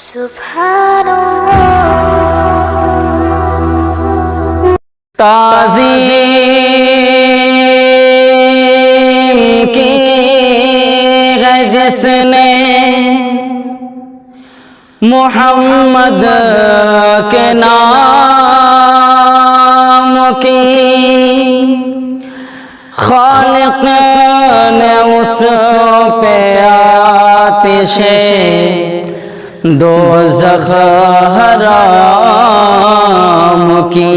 सुभानअल्लाह। ताज़ीम की है जिसने मोहम्मद के नाम की, खालिक ने उस पे आतिशे दोज़ख हराम की।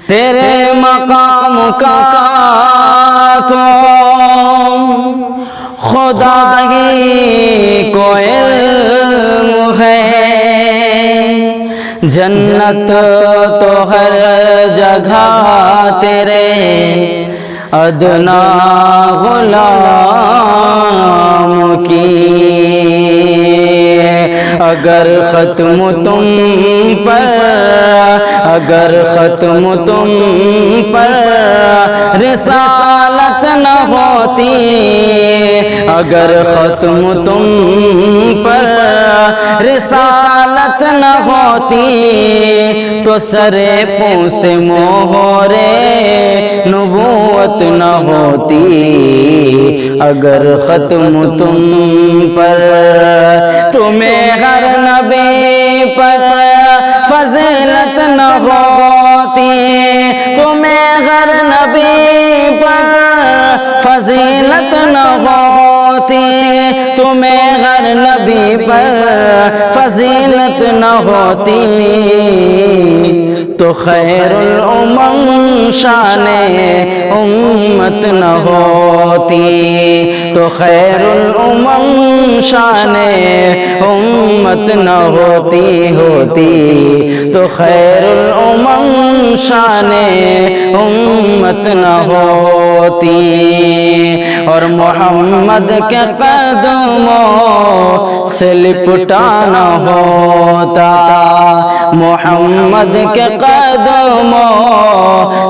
तेरे मकाम का तो खुदाई को इल्म है, जन्नत तो हर जगह तेरे अदना गुलाम की। अगर खत्म तुम पर, अगर खत्म तुम पर रिसालत न होती, अगर खत्म तुम पर रिसालत न होती, तो सरे पूछते मोहरे नबूवत न होती। अगर खत्म तुम पर, तुम्हें हर नबी पर फजीलत न होती, तुम्हें हर नबी पर फजीलत न होती, तुम्हें हर नबी पर फजीलत न होती, तो खैरुल उम्म शाने उम्मत न होती, तो खैरुल उम्म शाने उम्मत न होती, तो खैरुल उम्म शाने उम्मत न होती। और मोहम्मद के कदमों से लिपटा न होता, मोहम्मद के कदमों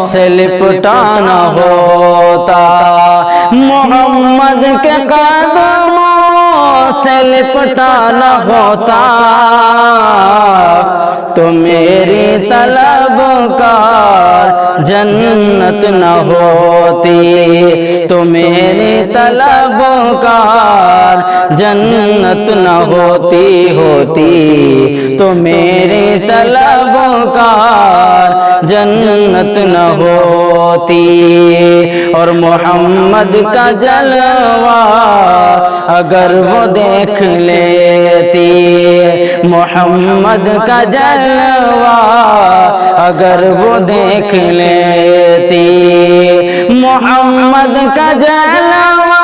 से लिपटा न होता, मोहम्मद के कदमों से लिपटा न होता, तो मेरी तलब का जन्नत न होती, तो मेरी तलब का जन्नत न होती, तो मेरी तलब का जन्नत न होती। और मोहम्मद का जलवा अगर वो देख लेती, मोहम्मद का जलवा अगर वो देख लेती, मोहम्मद का जलवा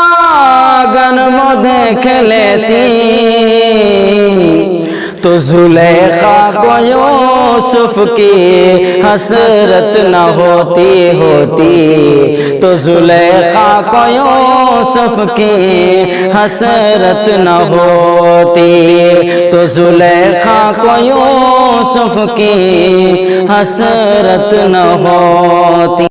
अगर वो देख लेती, तो जुलेखा को यूसुफ की हसरत न होती, तो जुलेखा को यूसुफ की हसरत न होती, तो जुलेखा को यूसुफ की हसरत न होती।